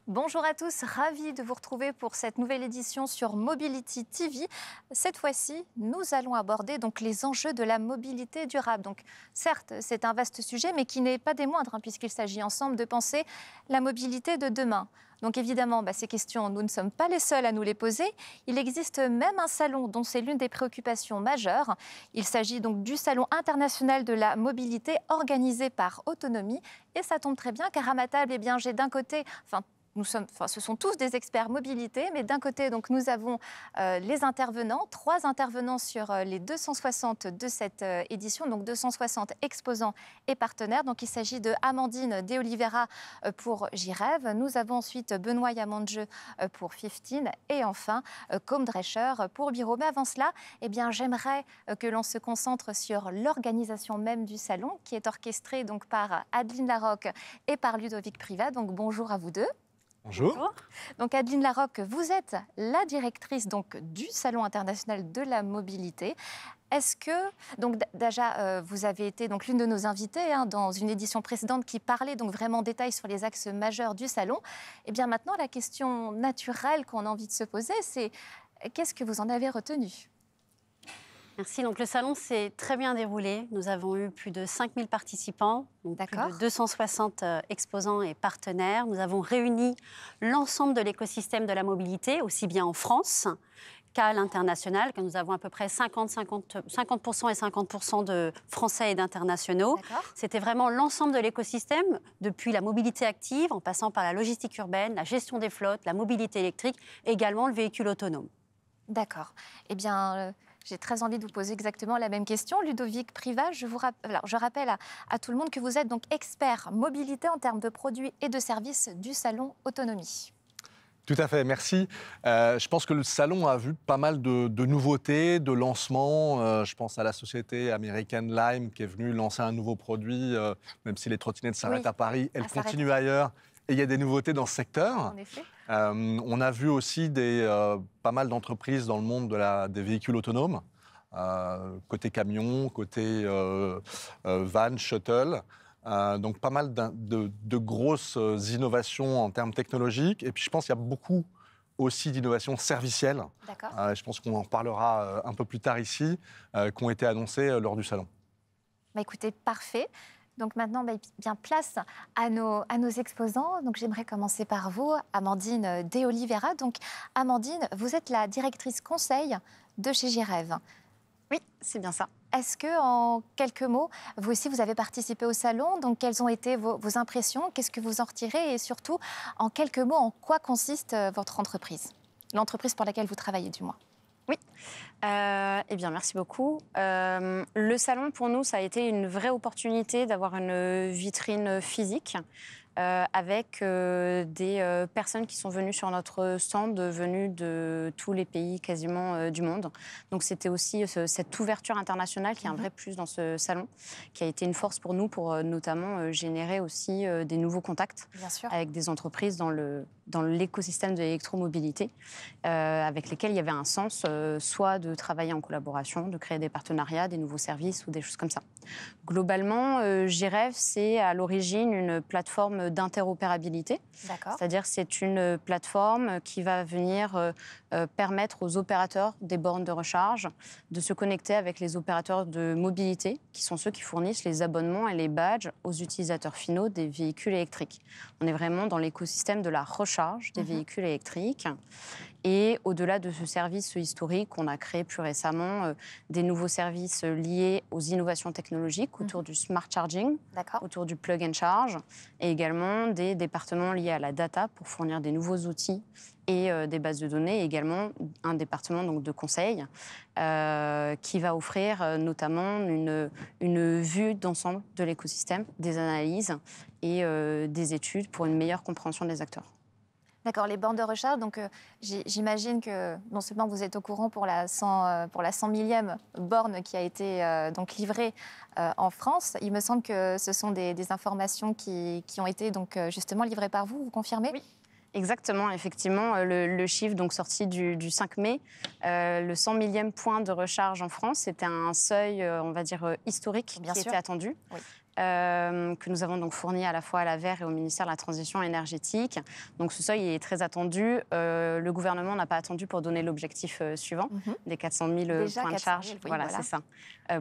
Bonjour à tous, ravi de vous retrouver pour cette nouvelle édition sur Mobility TV. Cette fois-ci, nous allons aborder donc les enjeux de la mobilité durable. Donc, certes, c'est un vaste sujet, mais qui n'est pas des moindres, puisqu'il s'agit ensemble de penser la mobilité de demain. Donc évidemment, ces questions, nous ne sommes pas les seuls à nous les poser. Il existe même un salon dont c'est l'une des préoccupations majeures. Il s'agit donc du Salon international de la mobilité organisé par Autonomie. Et ça tombe très bien, car à ma table, j'ai d'un côté... ce sont tous des experts mobilité, mais d'un côté, donc, nous avons les intervenants, 3 intervenants sur les 260 de cette édition, donc 260 exposants et partenaires. Donc, il s'agit de Amandine De Oliveira pour J'y rêve. Nous avons ensuite Benoît Yamanjeu pour 15 et enfin Côme Drescher pour Biro. Mais avant cela, j'aimerais que l'on se concentre sur l'organisation même du salon, qui est orchestrée donc par Adeline Larocque et par Ludovic Privat. Donc, bonjour à vous deux. Bonjour. Donc Adeline Larocque, vous êtes la directrice donc, du Salon international de la mobilité. Est-ce que, donc déjà, vous avez été donc l'une de nos invitées dans une édition précédente qui parlait donc vraiment en détail sur les axes majeurs du salon. Et bien maintenant, la question naturelle qu'on a envie de se poser, c'est qu'est-ce que vous en avez retenu ? Merci. Donc, le salon s'est très bien déroulé. Nous avons eu plus de 5000 participants, donc plus de 260 exposants et partenaires. Nous avons réuni l'ensemble de l'écosystème de la mobilité, aussi bien en France qu'à l'international, que nous avons à peu près 50% et 50% de Français et d'internationaux. C'était vraiment l'ensemble de l'écosystème, depuis la mobilité active, en passant par la logistique urbaine, la gestion des flottes, la mobilité électrique, et également le véhicule autonome. D'accord. Eh bien... J'ai très envie de vous poser exactement la même question. Ludovic Privat, je rappelle à tout le monde que vous êtes donc expert mobilité en termes de produits et de services du salon Autonomie. Tout à fait, merci. Je pense que le salon a vu pas mal de nouveautés, de lancements. Je pense à la société American Lime qui est venue lancer un nouveau produit, même si les trottinettes s'arrêtent à Paris, elles continuent ailleurs. Et il y a des nouveautés dans ce secteur. En effet. On a vu aussi pas mal d'entreprises dans le monde des véhicules autonomes, côté camion, côté van, shuttle. Donc pas mal de grosses innovations en termes technologiques. Et puis je pense qu'il y a beaucoup aussi d'innovations servicielles. Je pense qu'on en reparlera un peu plus tard ici, qui ont été annoncées lors du salon. Écoutez, parfait. Donc maintenant, bien place à nos exposants. Donc j'aimerais commencer par vous, Amandine De Oliveira. Donc Amandine, vous êtes la directrice conseil de chez J'y rêve. Oui, c'est bien ça. Est-ce que, en quelques mots, vous aussi, vous avez participé au salon? Donc quelles ont été vos impressions? Qu'est-ce que vous en retirez? Et surtout, en quelques mots, en quoi consiste votre entreprise? L'entreprise pour laquelle vous travaillez, du moins. Oui, eh bien merci beaucoup. Le salon pour nous, ça a été une vraie opportunité d'avoir une vitrine physique avec des personnes qui sont venues sur notre stand, venues de tous les pays quasiment du monde. Donc c'était aussi cette ouverture internationale qui est un vrai plus dans ce salon, qui a été une force pour nous pour notamment générer aussi des nouveaux contacts avec des entreprises dans l'écosystème de l'électromobilité, avec lesquelles il y avait un sens, soit de travailler en collaboration, de créer des partenariats, des nouveaux services ou des choses comme ça. Globalement, J'y rêve, c'est à l'origine une plateforme d'interopérabilité. C'est-à-dire c'est une plateforme qui va venir permettre aux opérateurs des bornes de recharge de se connecter avec les opérateurs de mobilité, qui sont ceux qui fournissent les abonnements et les badges aux utilisateurs finaux des véhicules électriques. On est vraiment dans l'écosystème de la recharge des véhicules électriques. Et au-delà de ce service historique, on a créé plus récemment des nouveaux services liés aux innovations technologiques autour du smart charging, autour du plug and charge, et également des départements liés à la data pour fournir des nouveaux outils et des bases de données, et également un département donc, de conseil qui va offrir notamment une vue d'ensemble de l'écosystème, des analyses et des études pour une meilleure compréhension des acteurs. D'accord, les bornes de recharge, donc j'imagine que non seulement vous êtes au courant pour la 100 millième borne qui a été donc livrée en France, il me semble que ce sont des informations qui ont été donc justement livrées par vous, vous confirmez? Oui. Exactement, effectivement, le chiffre donc sorti du 5 mai, le 100 millième point de recharge en France, c'était un seuil, on va dire, historique qui était attendu. Oui. Que nous avons donc fourni à la fois à l'AVER et au ministère de la Transition énergétique. Donc ce seuil est très attendu. Le gouvernement n'a pas attendu pour donner l'objectif suivant, des 400 000 points de charge. 000, oui, voilà, c'est ça,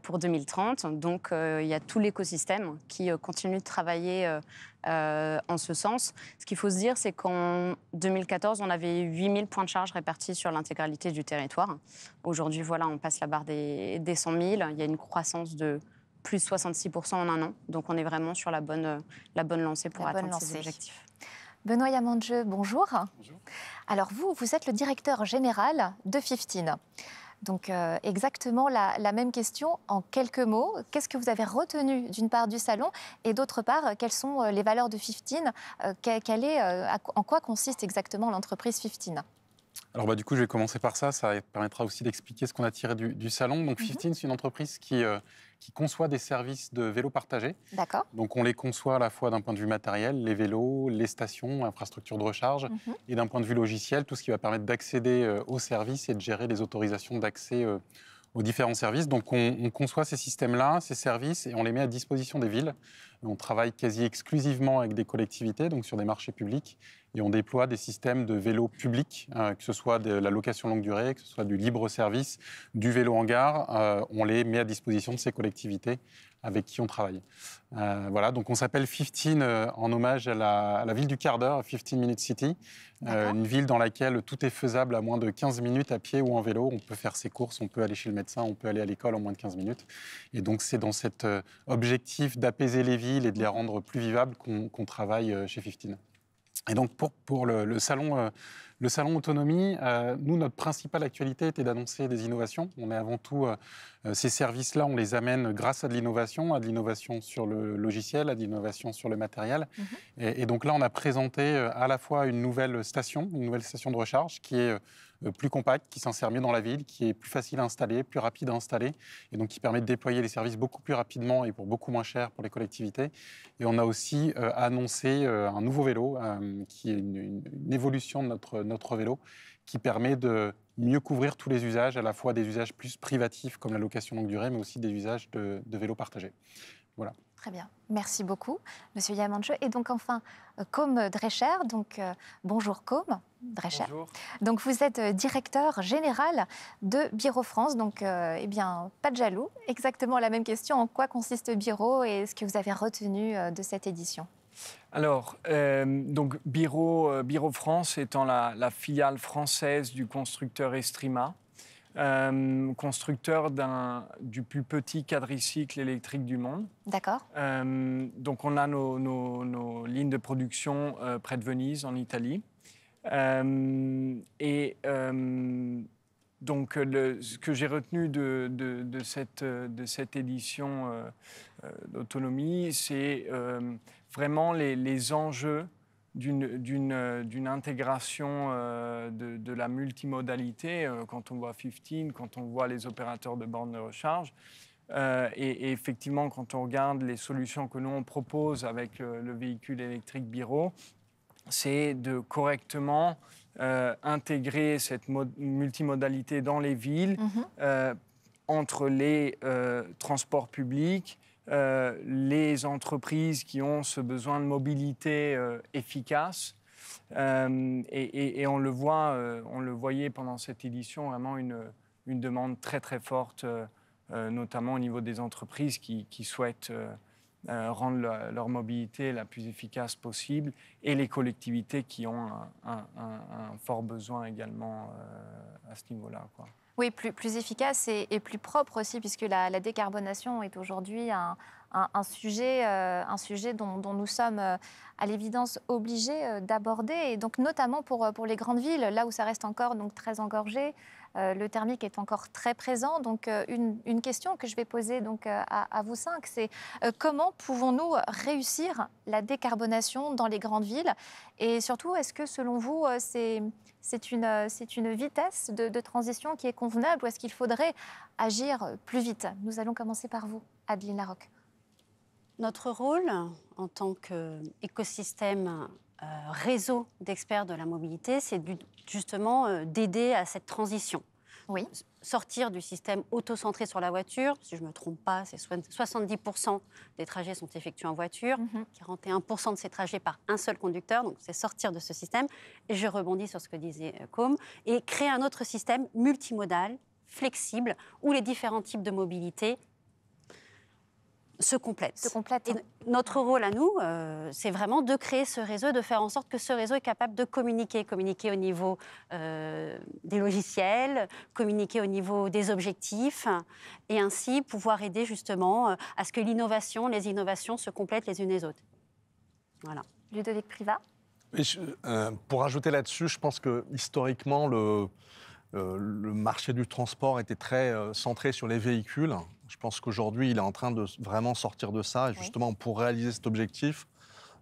pour 2030. Donc il y a tout l'écosystème qui continue de travailler en ce sens. Ce qu'il faut se dire, c'est qu'en 2014, on avait 8 000 points de charge répartis sur l'intégralité du territoire. Aujourd'hui, voilà, on passe la barre des 100 000. Il y a une croissance de plus 66% en un an. Donc, on est vraiment sur la bonne lancée pour atteindre ces objectifs. Benoît Yamanjeu, bonjour. Bonjour. Alors, vous êtes le directeur général de 15. Donc, exactement la même question en quelques mots. Qu'est-ce que vous avez retenu d'une part du salon et d'autre part, quelles sont les valeurs de 15 en quoi consiste exactement l'entreprise 15 ? Alors du coup, je vais commencer par ça. Ça permettra aussi d'expliquer ce qu'on a tiré du salon. Donc 15, c'est une entreprise qui conçoit des services de vélos partagés. D'accord. Donc on les conçoit à la fois d'un point de vue matériel, les vélos, les stations, infrastructures de recharge, et d'un point de vue logiciel, tout ce qui va permettre d'accéder aux services et de gérer les autorisations d'accès aux différents services. Donc on conçoit ces systèmes-là, ces services, et on les met à disposition des villes. On travaille quasi exclusivement avec des collectivités, donc sur des marchés publics, et on déploie des systèmes de vélos publics, que ce soit de la location longue durée, que ce soit du libre service, du vélo en gare. On les met à disposition de ces collectivités avec qui on travaille. Voilà, donc on s'appelle 15 en hommage à la ville du quart d'heure, 15 Minute City, une ville dans laquelle tout est faisable à moins de 15 minutes à pied ou en vélo. On peut faire ses courses, on peut aller chez le médecin, on peut aller à l'école en moins de 15 minutes. Et donc c'est dans cet objectif d'apaiser les villes et de les rendre plus vivables qu'on travaille chez 15. Et donc pour le salon autonomie, nous, notre principale actualité était d'annoncer des innovations. On est avant tout, ces services-là, on les amène grâce à de l'innovation sur le logiciel, à de l'innovation sur le matériel. Et donc là, on a présenté à la fois une nouvelle station de recharge qui est plus compacte, qui s'insère mieux dans la ville, qui est plus facile à installer, plus rapide à installer, et donc qui permet de déployer les services beaucoup plus rapidement et pour beaucoup moins cher pour les collectivités. Et on a aussi annoncé un nouveau vélo, qui est une évolution de notre vélo, qui permet de mieux couvrir tous les usages, à la fois des usages plus privatifs comme la location longue durée, mais aussi des usages de vélos partagés. Voilà. Très bien, merci beaucoup, Monsieur Yamanjeu. Et donc enfin, Côme Drescher, donc bonjour Côme Drescher. Bonjour. Donc vous êtes directeur général de Biro France, donc eh bien pas de jaloux. Exactement la même question, en quoi consiste Biro et ce que vous avez retenu de cette édition? Alors, donc Biro France étant la filiale française du constructeur Estrima. Constructeur du plus petit quadricycle électrique du monde. D'accord. Donc on a nos lignes de production près de Venise, en Italie. Donc ce que j'ai retenu de cette édition d'autonomie, c'est vraiment les enjeux d'une intégration de la multimodalité quand on voit 15, quand on voit les opérateurs de bornes de recharge. Et effectivement, quand on regarde les solutions que nous on propose avec le véhicule électrique Biro, c'est de correctement intégrer cette multimodalité dans les villes, entre les transports publics, les entreprises qui ont ce besoin de mobilité efficace. Et on le voyait pendant cette édition, vraiment une demande très très forte, notamment au niveau des entreprises qui souhaitent rendre leur mobilité la plus efficace possible, et les collectivités qui ont un fort besoin également à ce niveau-là, quoi. Oui, plus efficace et plus propre aussi, puisque la décarbonation est aujourd'hui un sujet dont nous sommes à l'évidence obligés d'aborder, et donc notamment pour les grandes villes, là où ça reste encore donc, très engorgé. Le thermique est encore très présent. Donc, une question que je vais poser donc, à vous cinq, c'est comment pouvons-nous réussir la décarbonation dans les grandes villes? Et surtout, est-ce que selon vous, c'est une vitesse de transition qui est convenable, ou est-ce qu'il faudrait agir plus vite? Nous allons commencer par vous, Adeline Larocque. Notre rôle en tant qu'écosystème réseau d'experts de la mobilité, c'est justement d'aider à cette transition. Oui. Sortir du système auto-centré sur la voiture, si je ne me trompe pas, c'est 70% des trajets sont effectués en voiture, 41% de ces trajets par un seul conducteur, donc c'est sortir de ce système. Et je rebondis sur ce que disait Côme, et créer un autre système multimodal, flexible, où les différents types de mobilité se complètent. Et notre rôle à nous, c'est vraiment de créer ce réseau, de faire en sorte que ce réseau est capable de communiquer au niveau des logiciels, communiquer au niveau des objectifs, et ainsi pouvoir aider justement à ce que les innovations se complètent les unes les autres. Voilà. Ludovic Privat. Pour ajouter là-dessus, je pense que historiquement, le marché du transport était très centré sur les véhicules. Je pense qu'aujourd'hui, il est en train de vraiment sortir de ça. Et justement, pour réaliser cet objectif,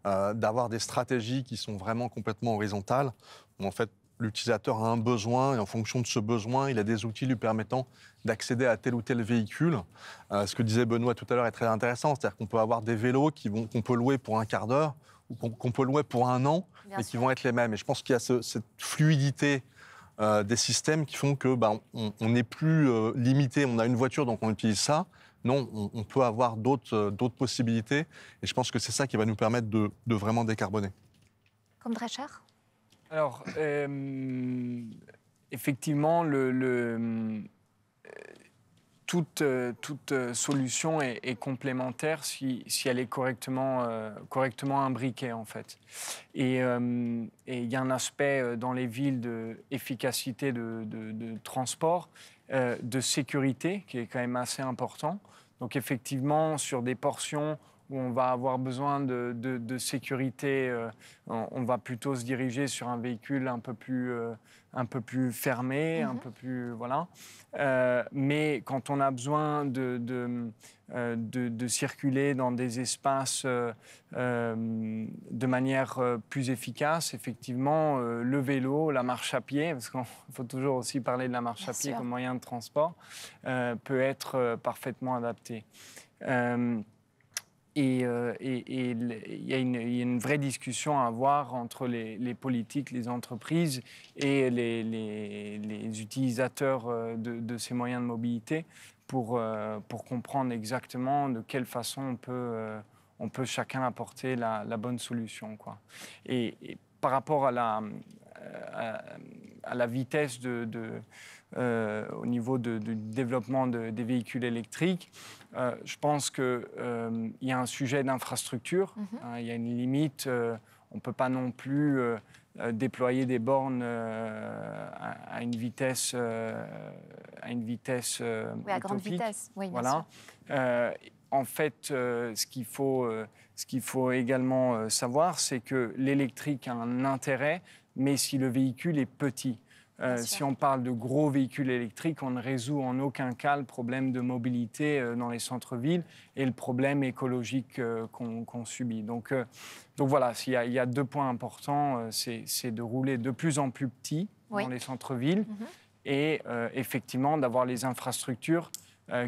d'avoir des stratégies qui sont vraiment complètement horizontales, où en fait, l'utilisateur a un besoin et en fonction de ce besoin, il a des outils lui permettant d'accéder à tel ou tel véhicule. Ce que disait Benoît tout à l'heure est très intéressant. C'est-à-dire qu'on peut avoir des vélos qu'on peut louer pour un quart d'heure ou qu'on peut louer pour un an et qui vont être les mêmes. Et je pense qu'il y a cette fluidité des systèmes qui font que on n'est plus limité. On a une voiture, donc on utilise ça. Non, on peut avoir d'autres possibilités. Et je pense que c'est ça qui va nous permettre de vraiment décarboner. Comme Drescher ? Alors, effectivement, toute solution est complémentaire si elle est correctement imbriquée, en fait. Et il y a un aspect dans les villes d'efficacité de transport, de sécurité, qui est quand même assez important. Donc effectivement, sur des portions où on va avoir besoin de sécurité, on va plutôt se diriger sur un véhicule un peu plus fermé, un peu plus... Voilà. Mais quand on a besoin de circuler dans des espaces de manière plus efficace, effectivement, le vélo, la marche à pied, parce qu'il faut toujours aussi parler de la marche à pied comme moyen de transport, peut être parfaitement adapté. Et il y a une vraie discussion à avoir entre les politiques, les entreprises et les utilisateurs de ces moyens de mobilité pour comprendre exactement de quelle façon on peut chacun apporter la bonne solution, quoi. Et par rapport à la vitesse au niveau du développement des véhicules électriques, je pense qu'il y a un sujet d'infrastructure. Il y a une limite. On ne peut pas non plus déployer des bornes à une vitesse oui, à grande vitesse. Oui, bien voilà. En fait, ce qu'il faut également savoir, c'est que l'électrique a un intérêt, mais si le véhicule est petit. Si on parle de gros véhicules électriques, on ne résout en aucun cas le problème de mobilité dans les centres-villes et le problème écologique qu'on subit. Donc voilà, il y a 2 points importants, c'est de rouler de plus en plus petit dans les centres-villes et effectivement d'avoir les infrastructures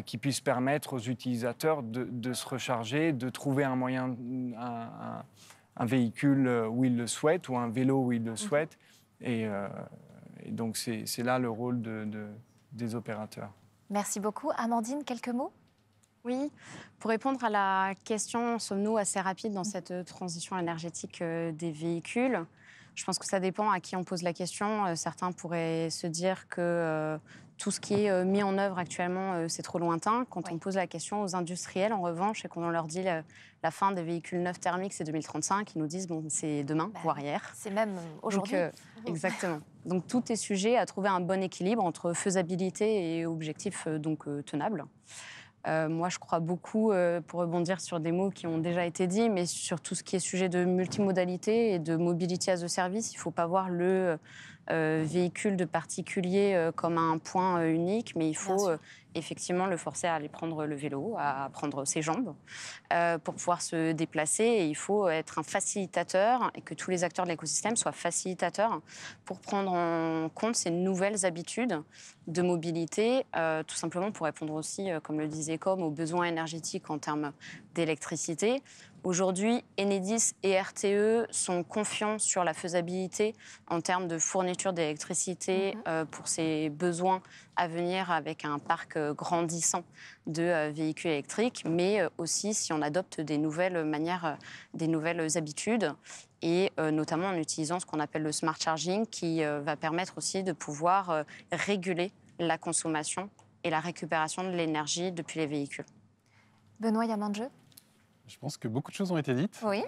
qui puissent permettre aux utilisateurs de se recharger, de trouver un moyen, un véhicule où ils le souhaitent ou un vélo où ils le souhaitent. Et donc, c'est là le rôle des opérateurs. Merci beaucoup. Amandine, quelques mots ? Oui, pour répondre à la question, sommes-nous assez rapides dans cette transition énergétique des véhicules ? Je pense que ça dépend à qui on pose la question. Certains pourraient se dire que tout ce qui est mis en œuvre actuellement, c'est trop lointain. Quand on pose la question aux industriels, en revanche, et qu'on leur dit la fin des véhicules neufs thermiques, c'est 2035, ils nous disent bon, c'est demain, voire hier. C'est même aujourd'hui. Exactement. Donc tout est sujet à trouver un bon équilibre entre faisabilité et objectifs tenables. Moi, je crois beaucoup, pour rebondir sur des mots qui ont déjà été dits, mais sur tout ce qui est sujet de multimodalité et de mobility as a service, il ne faut pas voir le véhicule de particulier comme un point unique, mais il faut effectivement le forcer à aller prendre le vélo, à prendre ses jambes pour pouvoir se déplacer. Et il faut être un facilitateur et que tous les acteurs de l'écosystème soient facilitateurs pour prendre en compte ces nouvelles habitudes de mobilité, tout simplement pour répondre aussi, comme le disait Com, aux besoins énergétiques en termes d'électricité. Aujourd'hui, Enedis et RTE sont confiants sur la faisabilité en termes de fourniture d'électricité pour ces besoins à venir avec un parc grandissant de véhicules électriques, mais aussi si on adopte des nouvelles manières, des nouvelles habitudes, et notamment en utilisant ce qu'on appelle le smart charging, qui va permettre aussi de pouvoir réguler la consommation et la récupération de l'énergie depuis les véhicules. Benoît Yamanjeu. Je pense que beaucoup de choses ont été dites. Oui.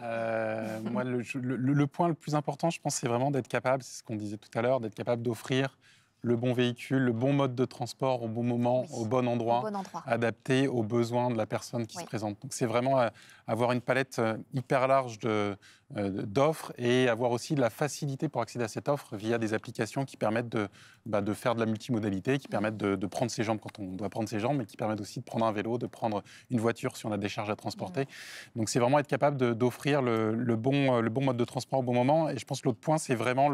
Moi, le point le plus important, je pense, c'est vraiment d'être capable, c'est ce qu'on disait tout à l'heure, d'être capable d'offrir le bon véhicule, le bon mode de transport au bon moment, au bon endroit, adapté aux besoins de la personne qui se présente. Donc c'est vraiment avoir une palette hyper large d'offres et avoir aussi de la facilité pour accéder à cette offre via des applications qui permettent de faire de la multimodalité, qui permettent de prendre ses jambes quand on doit prendre ses jambes, mais qui permettent aussi de prendre un vélo, de prendre une voiture si on a des charges à transporter. Donc c'est vraiment être capable d'offrir le bon mode de transport au bon moment. Et je pense que l'autre point, c'est vraiment,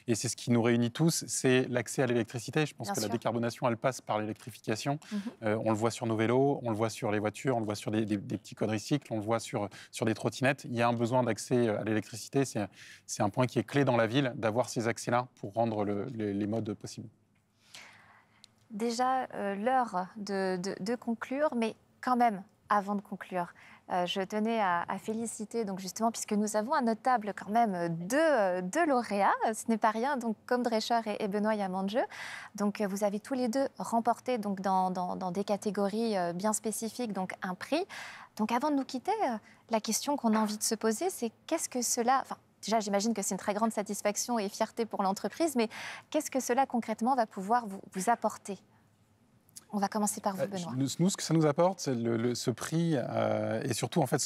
et c'est ce qui nous réunit tous, c'est l'accès à l'électricité. Je pense que la décarbonation, elle passe par l'électrification. On le voit sur nos vélos, on le voit sur les voitures, on le voit sur des petits quadricycles, on le voit sur des trottinettes. Il y a un besoin d'accès à l'électricité. C'est un point qui est clé dans la ville, d'avoir ces accès-là pour rendre les modes possibles. Déjà, l'heure de conclure, mais quand même, avant de conclure, je tenais à féliciter, donc justement, puisque nous avons à notre table quand même deux lauréats, ce n'est pas rien, donc Côme Drescher et Benoît Yamanjeu. Donc vous avez tous les deux remporté donc, dans des catégories bien spécifiques, donc un prix. Donc avant de nous quitter, la question qu'on a envie de se poser, c'est qu'est-ce que cela... Enfin, déjà, j'imagine que c'est une très grande satisfaction et fierté pour l'entreprise, mais qu'est-ce que cela concrètement va pouvoir vous apporter ? On va commencer par vous, Benoît. Nous, ce que ça nous apporte, c'est ce prix, et surtout, en fait,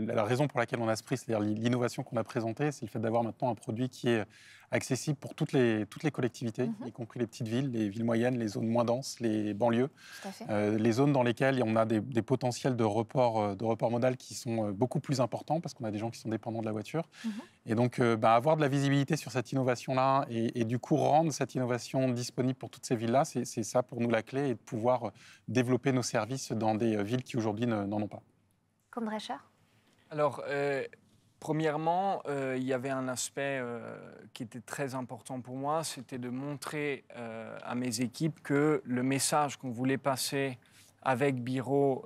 la raison pour laquelle on a ce prix, c'est-à-dire l'innovation qu'on a présentée, c'est le fait d'avoir maintenant un produit qui est accessible pour toutes les collectivités, y compris les petites villes, les villes moyennes, les zones moins denses, les banlieues, les zones dans lesquelles on a des potentiels de report modal qui sont beaucoup plus importants, parce qu'on a des gens qui sont dépendants de la voiture. Et donc, avoir de la visibilité sur cette innovation-là, et du coup, rendre cette innovation disponible pour toutes ces villes-là, c'est ça pour nous la clé, et de pouvoir développer nos services dans des villes qui aujourd'hui n'en ont pas. Côme Drescher ? Alors, premièrement, il y avait un aspect qui était très important pour moi, c'était de montrer à mes équipes que le message qu'on voulait passer avec Biro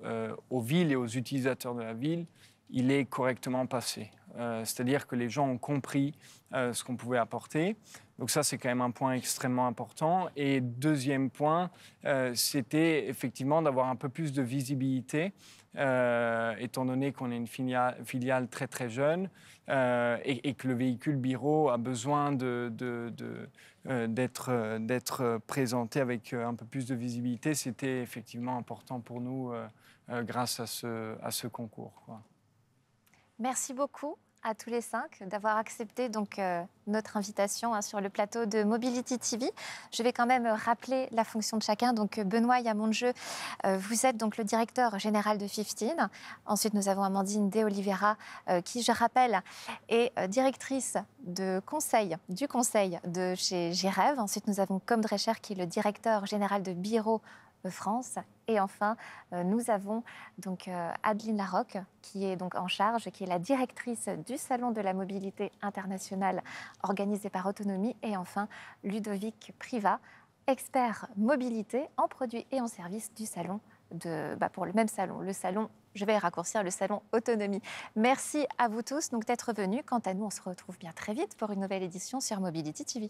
aux villes et aux utilisateurs de la ville, il est correctement passé. C'est-à-dire que les gens ont compris ce qu'on pouvait apporter. Donc ça, c'est quand même un point extrêmement important. Et deuxième point, c'était effectivement d'avoir un peu plus de visibilité, étant donné qu'on est une filiale très très jeune et que le véhicule Biro a besoin d'être présenté avec un peu plus de visibilité. C'était effectivement important pour nous grâce à ce concours, quoi. Merci beaucoup à tous les 5 d'avoir accepté donc, notre invitation sur le plateau de Mobility TV. Je vais quand même rappeler la fonction de chacun. Donc, Benoît Yamanjeu, vous êtes donc le directeur général de 15. Ensuite, nous avons Amandine De Oliveira, qui, je rappelle, est directrice du conseil de chez G-Rêve. Ensuite, nous avons Côme Drescher, qui est le directeur général de Biro France. Et enfin, nous avons donc Adeline Larocque, qui est donc en charge, qui est la directrice du Salon de la mobilité internationale organisé par Autonomie. Et enfin, Ludovic Privat, expert mobilité en produits et en services du salon, pour le même salon, le salon, je vais raccourcir, le salon Autonomie. Merci à vous tous donc d'être venus. Quant à nous, on se retrouve bien très vite pour une nouvelle édition sur Mobility TV.